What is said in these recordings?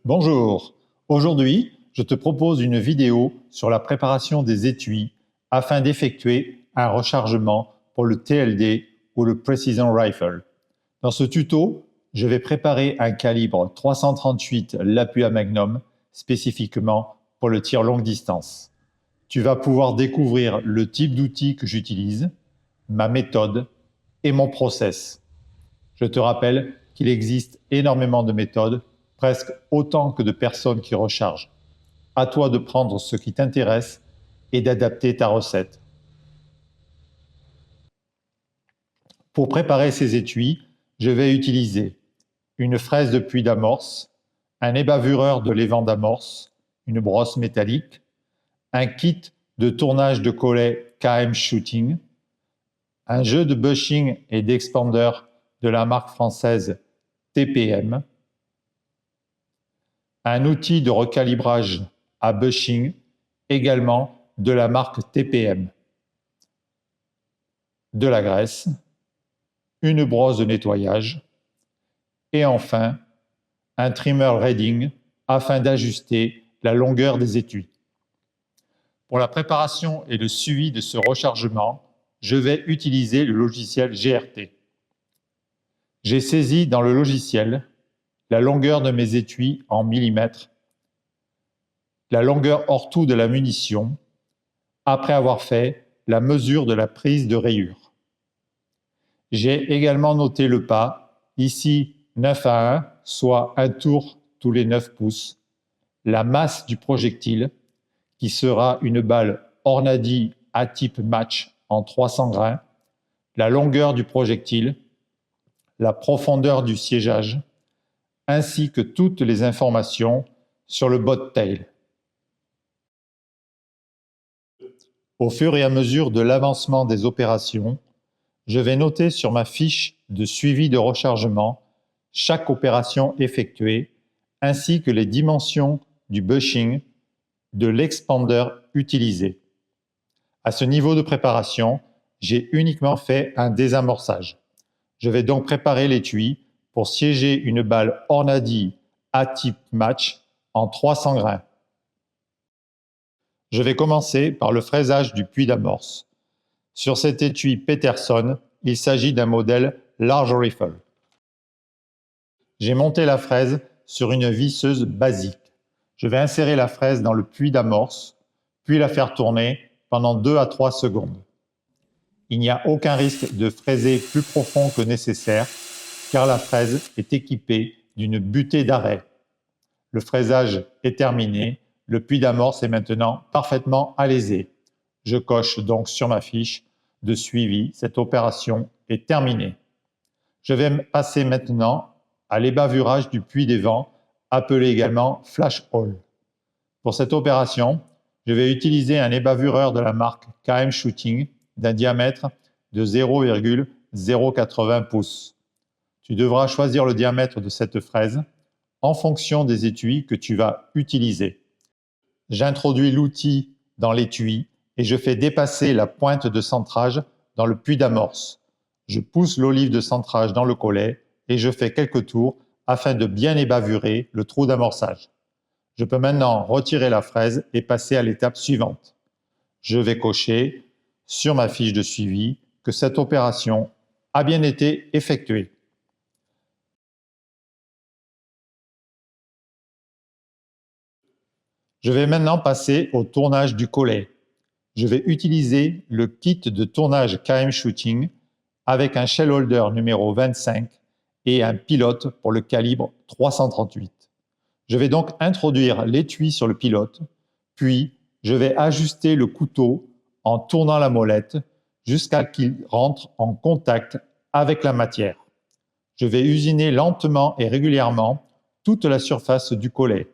Bonjour, aujourd'hui je te propose une vidéo sur la préparation des étuis afin d'effectuer un rechargement pour le TLD ou le Precision Rifle. Dans ce tuto, je vais préparer un calibre 338 Lapua Magnum spécifiquement pour le tir longue distance. Tu vas pouvoir découvrir le type d'outil que j'utilise, ma méthode et mon process. Je te rappelle qu'il existe énormément de méthodes, presque autant que de personnes qui rechargent. À toi de prendre ce qui t'intéresse et d'adapter ta recette. Pour préparer ces étuis, je vais utiliser une fraise de puits d'amorce, un ébavureur de l'évent d'amorce, une brosse métallique, un kit de tournage de collet KM Shooting, un jeu de bushing et d'expander de la marque française TPM, un outil de recalibrage à bushing également de la marque TPM, de la graisse, une brosse de nettoyage et enfin un trimmer reading afin d'ajuster la longueur des étuis. Pour la préparation et le suivi de ce rechargement, je vais utiliser le logiciel GRT. J'ai saisi dans le logiciel la longueur de mes étuis en millimètres, la longueur hors tout de la munition, après avoir fait la mesure de la prise de rayure. J'ai également noté le pas, ici 9 à 1, soit un tour tous les 9 pouces, la masse du projectile, qui sera une balle Hornady A-type match en 300 grains, la longueur du projectile, la profondeur du siégeage, ainsi que toutes les informations sur le bot tail. Au fur et à mesure de l'avancement des opérations, je vais noter sur ma fiche de suivi de rechargement chaque opération effectuée, ainsi que les dimensions du bushing de l'expander utilisé. À ce niveau de préparation, j'ai uniquement fait un désamorçage. Je vais donc préparer l'étui pour siéger une balle Hornady A-type match en 300 grains. Je vais commencer par le fraisage du puits d'amorce. Sur cet étui Peterson, il s'agit d'un modèle Large Rifle. J'ai monté la fraise sur une visseuse basique. Je vais insérer la fraise dans le puits d'amorce, puis la faire tourner pendant 2 à 3 secondes. Il n'y a aucun risque de fraiser plus profond que nécessaire, car la fraise est équipée d'une butée d'arrêt. Le fraisage est terminé, le puits d'amorce est maintenant parfaitement alésé. Je coche donc sur ma fiche de suivi, cette opération est terminée. Je vais passer maintenant à l'ébavurage du puits des vents, appelé également flash hole. Pour cette opération, je vais utiliser un ébavureur de la marque KM Shooting d'un diamètre de 0,080 pouces. Tu devras choisir le diamètre de cette fraise en fonction des étuis que tu vas utiliser. J'introduis l'outil dans l'étui et je fais dépasser la pointe de centrage dans le puits d'amorce. Je pousse l'olive de centrage dans le collet et je fais quelques tours afin de bien ébavurer le trou d'amorçage. Je peux maintenant retirer la fraise et passer à l'étape suivante. Je vais cocher sur ma fiche de suivi que cette opération a bien été effectuée. Je vais maintenant passer au tournage du collet. Je vais utiliser le kit de tournage KM Shooting avec un shell holder numéro 25 et un pilote pour le calibre 338. Je vais donc introduire l'étui sur le pilote, puis je vais ajuster le couteau en tournant la molette jusqu'à qu'il rentre en contact avec la matière. Je vais usiner lentement et régulièrement toute la surface du collet.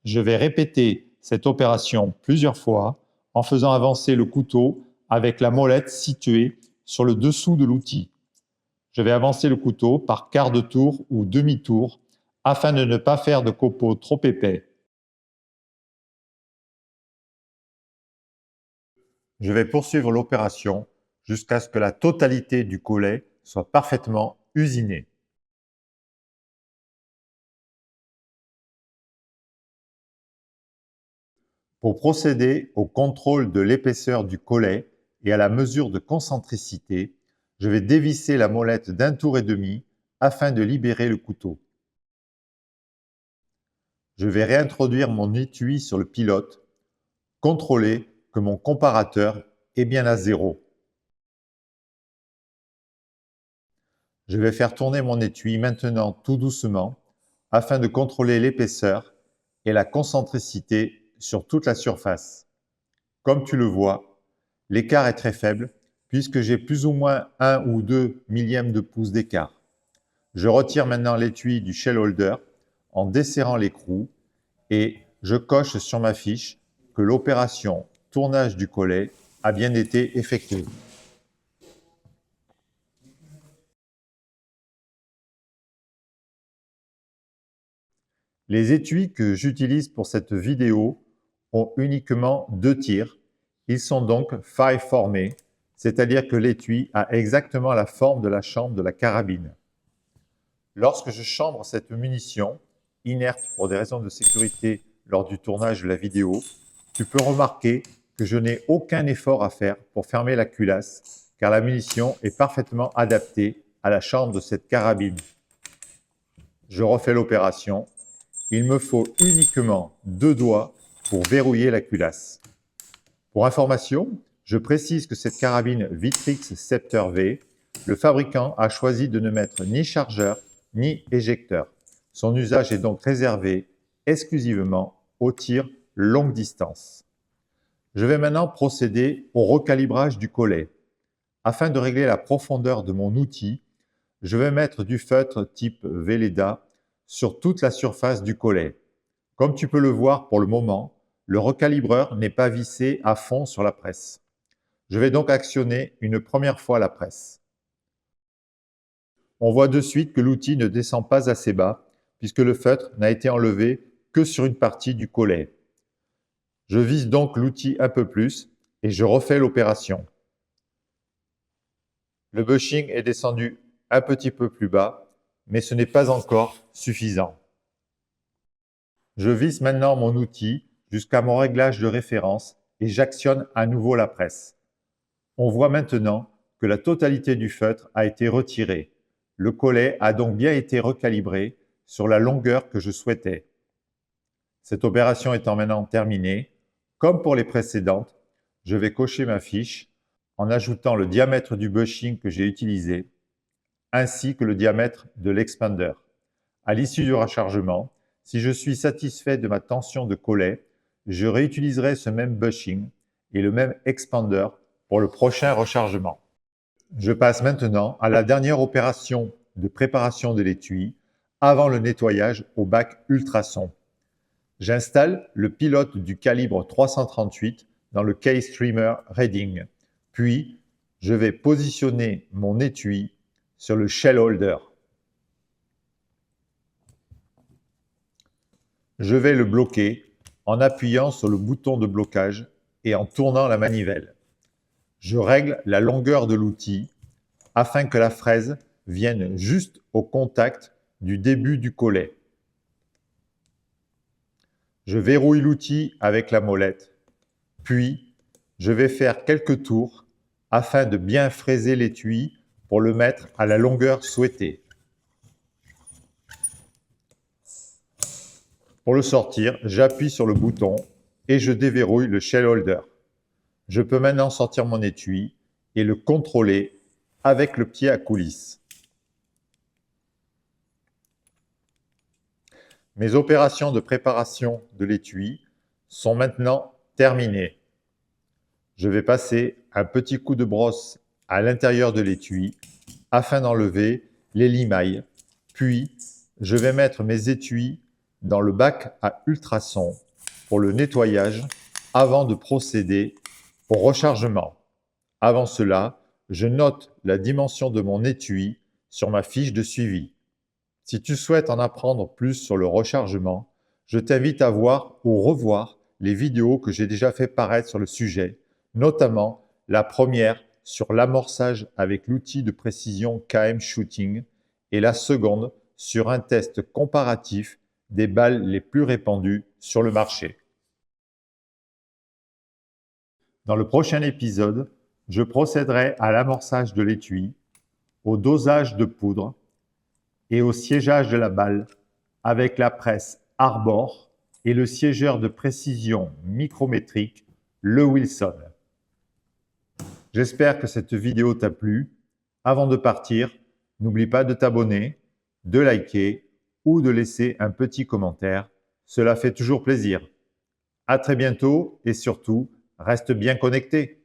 Je vais répéter cette opération plusieurs fois en faisant avancer le couteau avec la molette située sur le dessous de l'outil. Je vais avancer le couteau par quart de tour ou demi-tour afin de ne pas faire de copeaux trop épais. Je vais poursuivre l'opération jusqu'à ce que la totalité du collet soit parfaitement usinée. Pour procéder au contrôle de l'épaisseur du collet et à la mesure de concentricité, je vais dévisser la molette d'1 tour et demi afin de libérer le couteau. Je vais réintroduire mon étui sur le pilote, contrôler que mon comparateur est bien à 0. Je vais faire tourner mon étui maintenant tout doucement afin de contrôler l'épaisseur et la concentricité sur toute la surface. Comme tu le vois, l'écart est très faible puisque j'ai plus ou moins 1 ou 2 millièmes de pouce d'écart. Je retire maintenant l'étui du shell holder en desserrant l'écrou et je coche sur ma fiche que l'opération tournage du collet a bien été effectuée. Les étuis que j'utilise pour cette vidéo ont uniquement 2 tirs. Ils sont donc faille formés, c'est-à-dire que l'étui a exactement la forme de la chambre de la carabine. Lorsque je chambre cette munition, inerte pour des raisons de sécurité lors du tournage de la vidéo, tu peux remarquer que je n'ai aucun effort à faire pour fermer la culasse, car la munition est parfaitement adaptée à la chambre de cette carabine. Je refais l'opération. Il me faut uniquement 2 doigts pour verrouiller la culasse. Pour information, je précise que cette carabine Victrix Scepter V, le fabricant a choisi de ne mettre ni chargeur ni éjecteur. Son usage est donc réservé exclusivement aux tirs longue distance. Je vais maintenant procéder au recalibrage du collet. Afin de régler la profondeur de mon outil, je vais mettre du feutre type Velleda sur toute la surface du collet. Comme tu peux le voir pour le moment, le recalibreur n'est pas vissé à fond sur la presse. Je vais donc actionner une première fois la presse. On voit de suite que l'outil ne descend pas assez bas puisque le feutre n'a été enlevé que sur une partie du collet. Je visse donc l'outil un peu plus et je refais l'opération. Le bushing est descendu un petit peu plus bas, mais ce n'est pas encore suffisant. Je visse maintenant mon outil jusqu'à mon réglage de référence et j'actionne à nouveau la presse. On voit maintenant que la totalité du feutre a été retirée. Le collet a donc bien été recalibré sur la longueur que je souhaitais. Cette opération étant maintenant terminée, comme pour les précédentes, je vais cocher ma fiche en ajoutant le diamètre du bushing que j'ai utilisé, ainsi que le diamètre de l'expander. À l'issue du rechargement, si je suis satisfait de ma tension de collet, je réutiliserai ce même bushing et le même expander pour le prochain rechargement. Je passe maintenant à la dernière opération de préparation de l'étui avant le nettoyage au bac ultrason. J'installe le pilote du calibre 338 dans le case streamer Reading. Puis, je vais positionner mon étui sur le shell holder. Je vais le bloquer en appuyant sur le bouton de blocage et en tournant la manivelle. Je règle la longueur de l'outil afin que la fraise vienne juste au contact du début du collet. Je verrouille l'outil avec la molette, puis je vais faire quelques tours afin de bien fraiser l'étui pour le mettre à la longueur souhaitée. Pour le sortir, j'appuie sur le bouton et je déverrouille le shell holder. Je peux maintenant sortir mon étui et le contrôler avec le pied à coulisse. Mes opérations de préparation de l'étui sont maintenant terminées. Je vais passer un petit coup de brosse à l'intérieur de l'étui afin d'enlever les limailles. Puis, je vais mettre mes étuis dans le bac à ultrasons pour le nettoyage avant de procéder au rechargement. Avant cela, je note la dimension de mon étui sur ma fiche de suivi. Si tu souhaites en apprendre plus sur le rechargement, je t'invite à voir ou revoir les vidéos que j'ai déjà fait paraître sur le sujet, notamment la première sur l'amorçage avec l'outil de précision KM Shooting et la seconde sur un test comparatif des balles les plus répandues sur le marché. Dans le prochain épisode, je procéderai à l'amorçage de l'étui, au dosage de poudre et au siégeage de la balle avec la presse Arbor et le siégeur de précision micrométrique, le Wilson. J'espère que cette vidéo t'a plu. Avant de partir, n'oublie pas de t'abonner, de liker ou de laisser un petit commentaire. Cela fait toujours plaisir. À très bientôt et surtout, reste bien connecté.